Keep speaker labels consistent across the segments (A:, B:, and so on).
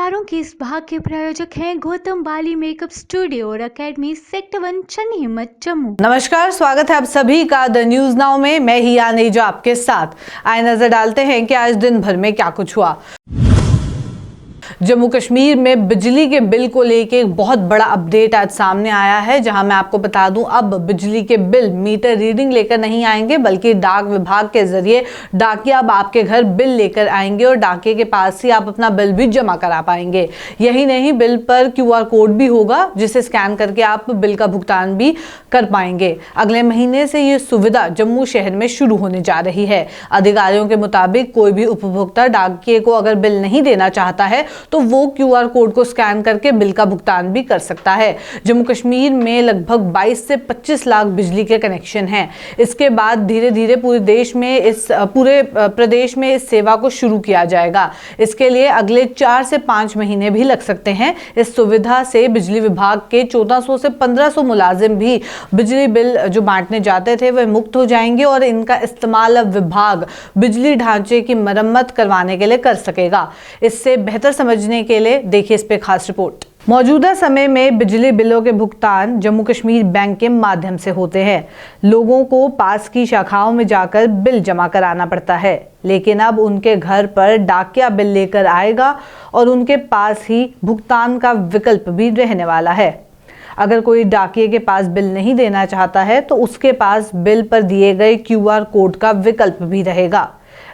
A: समाचारों के इस भाग के प्रायोजक हैं गौतम बाली मेकअप स्टूडियो और एकेडमी सेक्टर 1 चन्नी हिम्मत जम्मू।
B: नमस्कार, स्वागत है आप सभी का द न्यूज नाउ में। मैं हिया नेजा आपके साथ। आए नजर डालते हैं कि आज दिन भर में क्या कुछ हुआ। जम्मू कश्मीर में बिजली के बिल को लेके एक बहुत बड़ा अपडेट आज सामने आया है, जहां मैं आपको बता दूं अब बिजली के बिल मीटर रीडिंग लेकर नहीं आएंगे, बल्कि डाक विभाग के जरिए डाकिया अब आपके घर बिल लेकर आएंगे और डाकिये के पास ही आप अपना बिल भी जमा करा पाएंगे। यही नहीं, बिल पर QR कोड भी होगा जिसे स्कैन करके आप बिल का भुगतान भी कर पाएंगे। अगले महीने से ये सुविधा जम्मू शहर में शुरू होने जा रही है। अधिकारियों के मुताबिक कोई भी उपभोक्ता डाकिये को अगर बिल नहीं देना चाहता है तो वो QR कोड को स्कैन करके बिल का भुगतान भी कर सकता है। जम्मू कश्मीर में लगभग 22 से 25 लाख बिजली के कनेक्शन हैं। इसके बाद धीरे धीरे पूरे प्रदेश में इस सेवा को शुरू किया जाएगा। इसके लिए अगले 4 से 5 महीने भी लग सकते हैं। इस सुविधा से बिजली विभाग के 1400 से 1500 मुलाजिम भी बिजली बिल जो बांटने जाते थे वह मुक्त हो जाएंगे और इनका इस्तेमाल अब विभाग बिजली ढांचे की मरम्मत करवाने के लिए कर सकेगा। इससे बेहतर समझने के लिए देखिए इस पे खास रिपोर्ट। मौजूदा समय में बिजली बिलों के भुगतान जम्मू कश्मीर बैंक के माध्यम से होते हैं। लोगों को पास की शाखाओं में जाकर बिल जमा कराना पड़ता है, लेकिन अब उनके घर पर डाकिया बिल लेकर आएगा और उनके पास ही भुगतान का विकल्प भी रहने वाला है। अगर कोई डाकिये के पास बिल नहीं देना चाहता है तो उसके पास बिल पर दिए गए QR कोड का विकल्प भी रहेगा।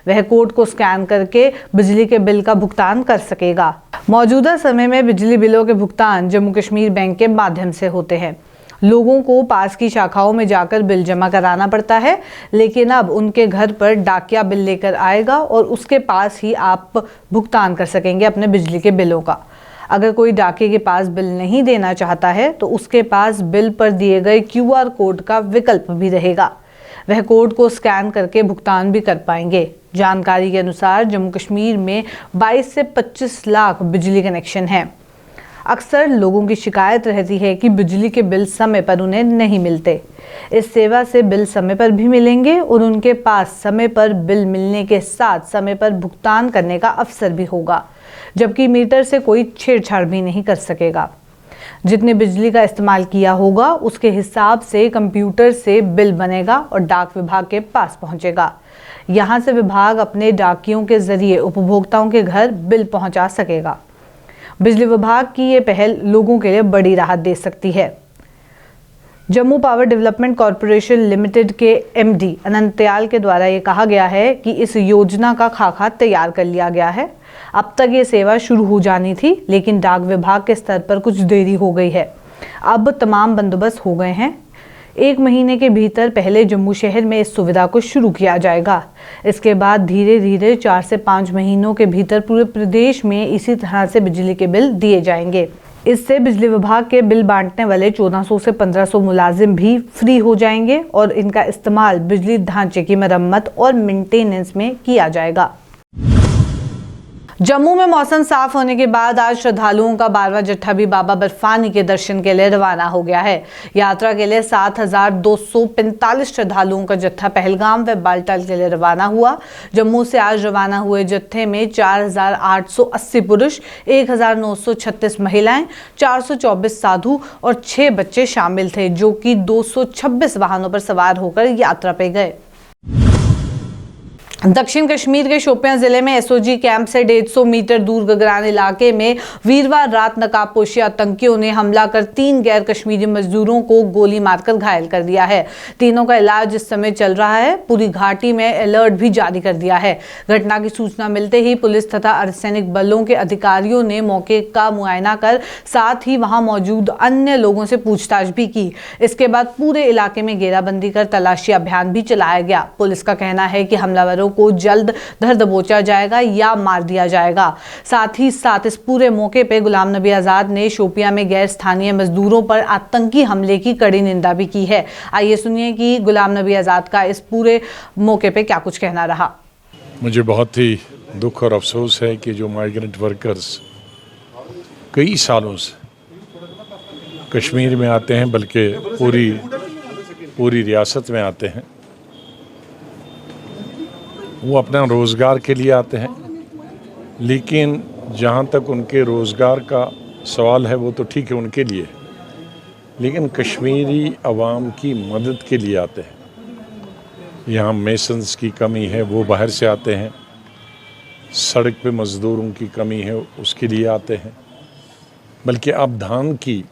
B: वह कोड को स्कैन करके बिजली के बिल का भुगतान कर सकेगा। मौजूदा समय में बिजली बिलों के भुगतान जम्मू कश्मीर बैंक के माध्यम से होते हैं। लोगों को पास की शाखाओं में जाकर बिल जमा कराना पड़ता है, लेकिन अब उनके घर पर डाकिया बिल लेकर आएगा और उसके पास ही आप भुगतान कर सकेंगे अपने बिजली के बिलों का। अगर कोई डाकिये के पास बिल नहीं देना चाहता है तो उसके पास बिल पर दिए गए QR कोड का विकल्प भी रहेगा। वह कोड को स्कैन करके भुगतान भी कर पाएंगे। जानकारी के अनुसार जम्मू कश्मीर में 22 से 25 लाख बिजली कनेक्शन हैं। अक्सर लोगों की शिकायत रहती है कि बिजली के बिल समय पर उन्हें नहीं मिलते। इस सेवा से बिल समय पर भी मिलेंगे और उनके पास समय पर बिल मिलने के साथ समय पर भुगतान करने का अवसर भी होगा, जबकि मीटर से कोई छेड़छाड़ भी नहीं कर सकेगा। जितने बिजली का इस्तेमाल किया होगा उसके हिसाब से कंप्यूटर से बिल बनेगा और डाक विभाग के पास पहुंचेगा। यहां से विभाग अपने डाकियों के जरिए उपभोक्ताओं के घर बिल पहुंचा सकेगा। बिजली विभाग की ये पहल लोगों के लिए बड़ी राहत दे सकती है। Jammu power development corporation limited के MD अनंतयाल के द्वारा ये कहा गया है कि इस योजना का खाका तैयार कर लिया गया है। अब तक ये सेवा शुरू हो जानी थी, लेकिन डाक विभाग के स्तर पर कुछ देरी हो गई है। अब तमाम बंदोबस्त हो गए हैं। 1 महीने के भीतर पहले जम्मू शहर में इस सुविधा को शुरू किया जाएगा। इसके बाद धीरे धीरे 4 से 5 महीनों के भीतर पूरे प्रदेश में इसी तरह से बिजली के बिल दिए जाएंगे। इससे बिजली विभाग के बिल बांटने वाले 1400 से 1500 मुलाजिम भी फ्री हो जाएंगे और इनका इस्तेमाल बिजली ढांचे की मरम्मत और मेंटेनेंस में किया जाएगा। जम्मू में मौसम साफ होने के बाद आज श्रद्धालुओं का 12वां जत्था भी बाबा बर्फानी के दर्शन के लिए रवाना हो गया है। यात्रा के लिए 7245 श्रद्धालुओं का जत्था पहलगाम व बालटाल के लिए रवाना हुआ। जम्मू से आज रवाना हुए जत्थे में 4880 पुरुष, 1936 महिलाएं, 424 साधु और 6 बच्चे शामिल थे, जो कि 226 वाहनों पर सवार होकर यात्रा पे गए। दक्षिण कश्मीर के शोपियां जिले में SOG कैंप से 150 मीटर दूर गगरान इलाके में वीरवार रात नकाबपोशी आतंकियों ने हमला कर 3 गैर कश्मीरी मजदूरों को गोली मारकर घायल कर दिया है। तीनों का इलाज इस समय चल रहा है। पूरी घाटी में अलर्ट भी जारी कर दिया है। घटना की सूचना मिलते ही पुलिस तथा अर्धसैनिक बलों के अधिकारियों ने मौके का मुआयना कर साथ ही वहां मौजूद अन्य लोगों से पूछताछ भी की। इसके बाद पूरे इलाके में घेराबंदी कर तलाशी अभियान भी चलाया गया। पुलिस का कहना है कि हमलावरों को जल्द धर दबोचा जाएगा या मार दिया जाएगा। साथ ही साथ इस पूरे मौके पे गुलाम नबी आजाद ने शोपियां में गैर स्थानीय मजदूरों पर आतंकी हमले की कड़ी निंदा भी की है। आइए सुनिए कि गुलाम नबी आजाद का इस पूरे मौके पे क्या कुछ कहना रहा।
C: मुझे बहुत ही दुख और अफसोस है कि जो माइग्रेंट वर्कर्स कई सालों से कश्मीर में आते हैं, बल्कि पूरी रियासत में आते हैं, वो अपना रोज़गार के लिए आते हैं, लेकिन जहाँ तक उनके रोज़गार का सवाल है वो तो ठीक है उनके लिए, लेकिन कश्मीरी अवाम की मदद के लिए आते हैं। यहाँ मेसन्स की कमी है, वो बाहर से आते हैं। सड़क पे मज़दूरों की कमी है, उसके लिए आते हैं। बल्कि अब धान की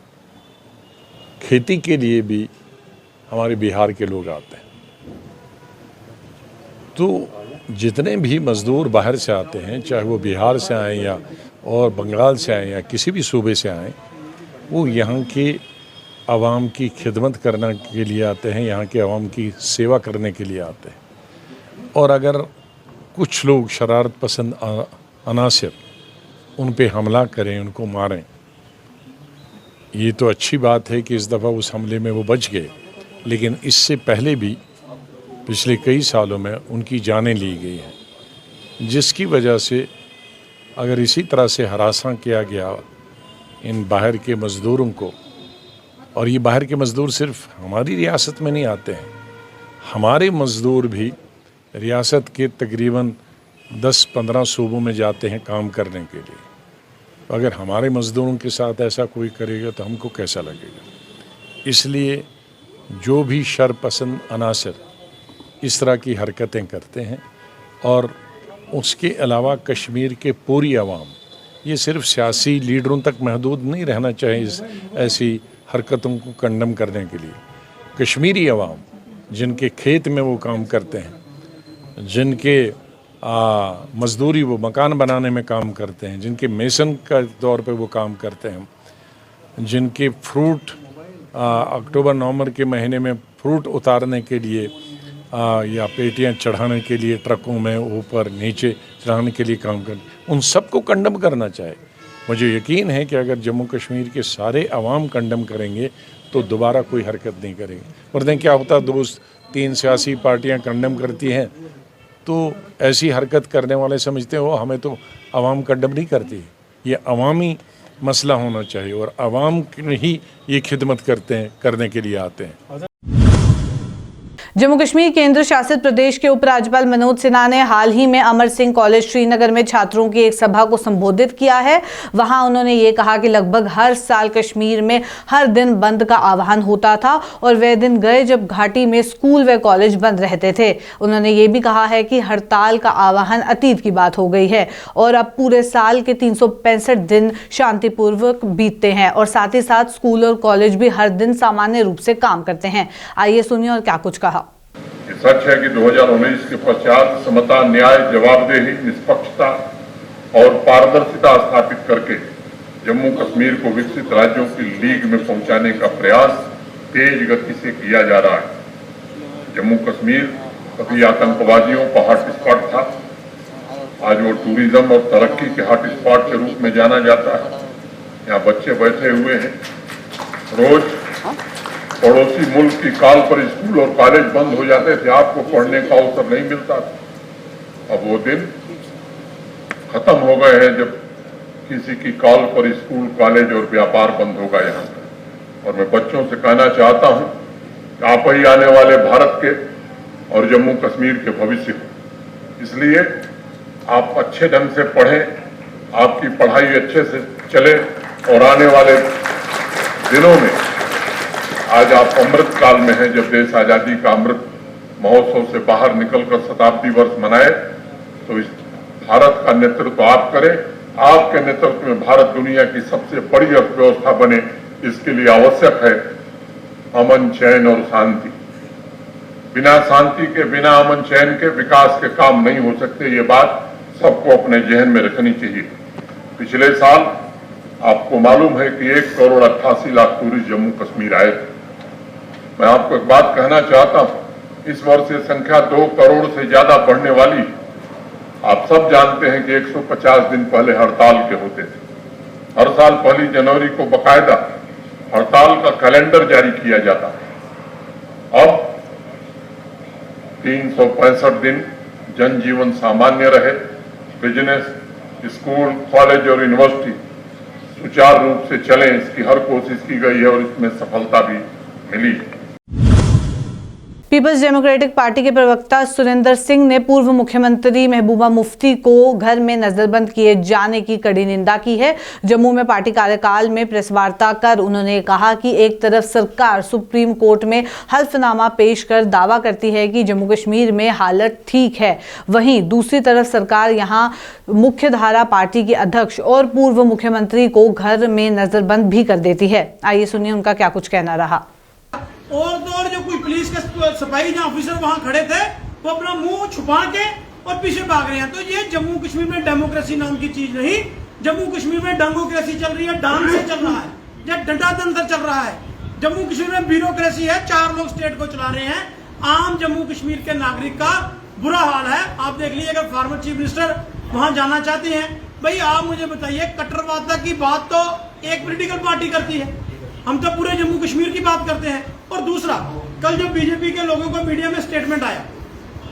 C: खेती के लिए भी हमारे बिहार के लोग आते हैं। तो जितने भी मज़दूर बाहर से आते हैं, चाहे वो बिहार से आएँ या और बंगाल से आएँ या किसी भी सूबे से आएँ, वो यहाँ के आवाम की खिदमत करने के लिए आते हैं, यहाँ के आवाम की सेवा करने के लिए आते हैं। और अगर कुछ लोग शरारत पसंद अनासिर उन पे हमला करें, उनको मारें, ये तो अच्छी बात है कि इस दफ़ा उस हमले में वो बच गए, लेकिन इससे पहले भी पिछले कई सालों में उनकी जानें ली गई हैं, जिसकी वजह से अगर इसी तरह से हरासा किया गया इन बाहर के मज़दूरों को, और ये बाहर के मज़दूर सिर्फ हमारी रियासत में नहीं आते हैं, हमारे मज़दूर भी रियासत के तकरीबन 10-15 सूबों में जाते हैं काम करने के लिए। तो अगर हमारे मज़दूरों के साथ ऐसा कोई करेगा तो हमको कैसा लगेगा। इसलिए जो भी शर पसंद अनासर इस तरह की हरकतें करते हैं, और उसके अलावा कश्मीर के पूरी आवाम, ये सिर्फ सियासी लीडरों तक महदूद नहीं रहना चाहिए इस ऐसी हरकतों को कंडम करने के लिए। कश्मीरी आवाम जिनके खेत में वो काम करते हैं, जिनके मज़दूरी वो मकान बनाने में काम करते हैं, जिनके मेसन का तौर पे वो काम करते हैं, जिनके फ्रूट अक्टूबर नवंबर के महीने में फ्रूट उतारने के लिए या पेटियां चढ़ाने के लिए ट्रकों में ऊपर नीचे चढ़ाने के लिए काम करते, उन सबको कंडम करना चाहिए। मुझे यकीन है कि अगर जम्मू कश्मीर के सारे अवाम कंडम करेंगे तो दोबारा कोई हरकत नहीं करेंगे। वरना क्या होता, 2-3 सियासी पार्टियां कंडम करती हैं तो ऐसी हरकत करने वाले समझते हो हमें तो अवाम कंडम नहीं करती। ये अवामी मसला होना चाहिए और अवाम ही ये खिदमत करते हैं, करने के लिए आते हैं।
B: जम्मू कश्मीर केंद्र शासित प्रदेश के उपराज्यपाल मनोज सिन्हा ने हाल ही में अमर सिंह कॉलेज श्रीनगर में छात्रों की एक सभा को संबोधित किया है। वहां उन्होंने ये कहा कि लगभग हर साल कश्मीर में हर दिन बंद का आह्वान होता था और वे दिन गए जब घाटी में स्कूल व कॉलेज बंद रहते थे। उन्होंने ये भी कहा है कि हड़ताल का आह्वान अतीत की बात हो गई है और अब पूरे साल के 365 दिन शांतिपूर्वक बीतते हैं और साथ ही साथ स्कूल और कॉलेज भी हर दिन सामान्य रूप से काम करते हैं। आइए सुनिए और क्या कुछ कहा।
D: ये सच है कि 2019 के पश्चात समता, न्याय, जवाबदेही, निष्पक्षता और पारदर्शिता स्थापित करके जम्मू कश्मीर को विकसित राज्यों की लीग में पहुंचाने का प्रयास तेज गति से किया जा रहा है। जम्मू कश्मीर कभी आतंकवादियों का हॉटस्पॉट था, आज वो टूरिज्म और तरक्की के हॉटस्पॉट के रूप में जाना जाता है। यहाँ बच्चे बैठे हुए हैं, रोज पड़ोसी मुल्क की कॉल पर स्कूल और कॉलेज बंद हो जाते थे, आपको पढ़ने का अवसर नहीं मिलता था। अब वो दिन खत्म हो गए हैं जब किसी की कॉल पर स्कूल, कॉलेज और व्यापार बंद होगा यहाँ पर। और मैं बच्चों से कहना चाहता हूँ कि आप ही आने वाले भारत के और जम्मू कश्मीर के भविष्य को, इसलिए आप अच्छे ढंग से पढ़ें, आपकी पढ़ाई अच्छे से चले और आने वाले दिनों में, आज आप अमृत काल में हैं जब देश आजादी का अमृत महोत्सव से बाहर निकलकर शताब्दी वर्ष मनाए, तो इस भारत का नेतृत्व आप करें। आपके नेतृत्व में भारत दुनिया की सबसे बड़ी अर्थव्यवस्था बने, इसके लिए आवश्यक है अमन, चैन और शांति। बिना शांति के, बिना अमन चैन के विकास के काम नहीं हो सकते। ये बात सबको अपने जहन में रखनी चाहिए। पिछले साल आपको मालूम है कि 1,88,00,000 टूरिस्ट जम्मू कश्मीर आए थे। मैं आपको एक बात कहना चाहता हूं, इस वर्ष ये संख्या 2 करोड़ से ज्यादा बढ़ने वाली। आप सब जानते हैं कि 150 दिन पहले हड़ताल के होते थे। हर साल 1 जनवरी को बकायदा हड़ताल का कैलेंडर जारी किया जाता है। अब 365 दिन जनजीवन सामान्य रहे, बिजनेस, स्कूल, कॉलेज और यूनिवर्सिटी सुचारू रूप से चलें, इसकी हर कोशिश की गई है और इसमें सफलता भी मिली।
B: पीपल्स डेमोक्रेटिक पार्टी के प्रवक्ता सुरेंद्र सिंह ने पूर्व मुख्यमंत्री महबूबा मुफ्ती को घर में नजरबंद किए जाने की कड़ी निंदा की है। जम्मू में पार्टी कार्यकाल में प्रेस वार्ता कर उन्होंने कहा कि एक तरफ सरकार सुप्रीम कोर्ट में हल्फनामा पेश कर दावा करती है कि जम्मू कश्मीर में हालत ठीक है, वहीं दूसरी तरफ सरकार यहां मुख्यधारा पार्टी के अध्यक्ष और पूर्व मुख्यमंत्री को घर में नजरबंद भी कर देती है। आइए सुनिए उनका क्या कुछ कहना रहा।
E: और तो और जो कोई पुलिस के सिपाही या ऑफिसर वहां खड़े थे वो अपना मुंह छुपा के और पीछे भाग रहे हैं। तो ये जम्मू कश्मीर में डेमोक्रेसी नाम की चीज नहीं। जम्मू कश्मीर में डेमोक्रेसी चल रही है, डांस से चल रहा है या डंडा तंत्र चल रहा है। जम्मू कश्मीर में ब्यूरोक्रेसी है, 4 लोग स्टेट को चला रहे हैं। आम जम्मू कश्मीर के नागरिक का बुरा हाल है। आप देख लीजिए, अगर फॉर्मर चीफ मिनिस्टर वहां जाना चाहते हैं, भाई आप मुझे बताइए, कट्टरवाद की बात तो एक पॉलिटिकल पार्टी करती है, हम तो पूरे जम्मू कश्मीर की बात करते हैं। और दूसरा, कल जो बीजेपी के लोगों को मीडिया में स्टेटमेंट आया,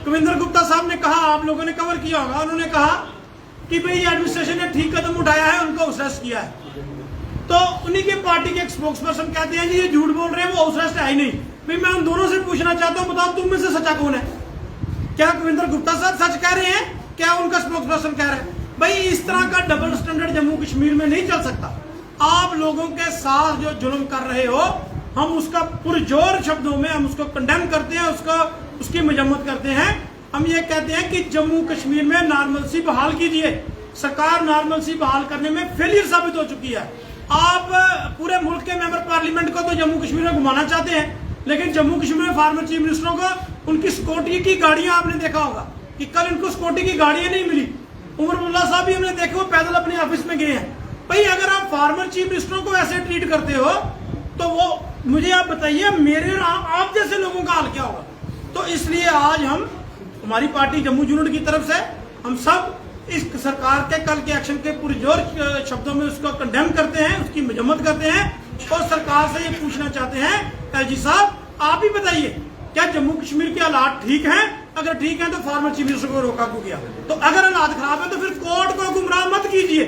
E: कविंदर गुप्ता साहब ने कहा, आप लोगों ने कवर किया होगा, उन्होंने कहा कि भाई एडमिनिस्ट्रेशन ने ठीक कदम उठाया है, उनको हाउस अरेस्ट किया है। तो उन्हीं के पार्टी के एक स्पोक्स पर्सन कहते हैं जी ये झूठ बोल रहे हैं, वो हाउस अरेस्ट है ही नहीं। भाई मैं उन दोनों से पूछना चाहता हूँ, बताओ तुम में से सच्चा कौन है? क्या कविंदर गुप्ता साहब सच कह रहे हैं, क्या उनका स्पोक्स पर्सन कह रहे हैं? भाई इस तरह का डबल स्टैंडर्ड जम्मू कश्मीर में नहीं चल सकता। आप लोगों के साथ जो जुल्म कर रहे हो, हम उसका पुरजोर शब्दों में हम उसको कंडेम करते हैं, उसकी मजम्मत करते हैं। हम ये कहते हैं कि जम्मू कश्मीर में नॉर्मलसी बहाल कीजिए। सरकार नॉर्मलसी बहाल करने में फेलियर साबित हो चुकी है। आप पूरे मुल्क के मेंबर पार्लियामेंट को तो जम्मू कश्मीर में घुमाना चाहते हैं, लेकिन जम्मू कश्मीर में फॉर्मर चीफ मिनिस्टरों को उनकी सिक्योरिटी की गाड़ियां आपने देखा होगा कि कल इनको सिक्योरिटी की गाड़ियां नहीं मिली। उमर अब्दुल्ला साहब भी हमने देखे, वो पैदल अपने ऑफिस में गए हैं। भाई अगर आप फॉर्मर चीफ मिनिस्टरों को ऐसे ट्रीट करते हो तो वो मुझे आप बताइए, मेरे और आप जैसे लोगों का हाल क्या होगा? तो इसलिए आज हमारी पार्टी जम्मू यूनिट की तरफ से हम सब इस सरकार के कल के एक्शन के पुरजोर शब्दों में उसको कंडेम करते हैं, उसकी मजम्मत करते हैं और सरकार से ये पूछना चाहते हैं, एलजी साहब आप ही बताइए, क्या जम्मू कश्मीर के हालात ठीक हैं? अगर ठीक है तो फॉर्मर चीफ मिनिस्टर को रोका क्यों गया? तो अगर हालात खराब है तो फिर कोर्ट को गुमराह मत कीजिए,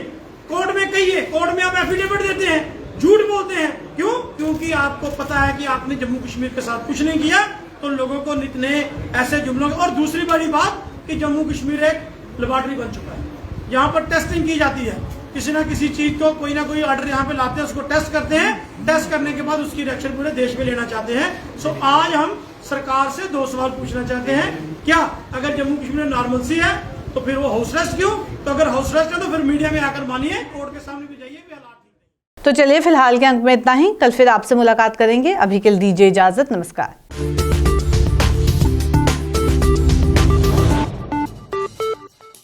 E: कोर्ट में कहिए। कोर्ट में आप एफिडेविट देते हैं, झूठ बोलते हैं, क्यों? क्योंकि आपको पता है कि आपने जम्मू कश्मीर के साथ कुछ नहीं किया, तो लोगों को इतने ऐसे जुमलों। और दूसरी बड़ी बात कि जम्मू कश्मीर एक लेबोरेटरी बन चुका है, यहाँ पर टेस्टिंग की जाती है। किसी ना किसी चीज को कोई ना कोई ऑर्डर यहाँ पे लाते हैं, उसको टेस्ट करते हैं, टेस्ट करने के बाद उसकी रिएक्शन पूरे देश में लेना चाहते हैं। सो आज हम सरकार से 2 सवाल पूछना चाहते हैं। क्या अगर जम्मू कश्मीर में नॉर्मलसी है तो फिर वो हाउस अरेस्ट क्यों? तो अगर हाउस अरेस्ट है तो फिर मीडिया में आकर मानिए, कोर्ट के सामने भी जाइए,
B: तो चलिए फिलहाल के अंक में इतना ही। कल फिर आपसे मुलाकात करेंगे। अभी के लिए दीजिए इजाजत। नमस्कार।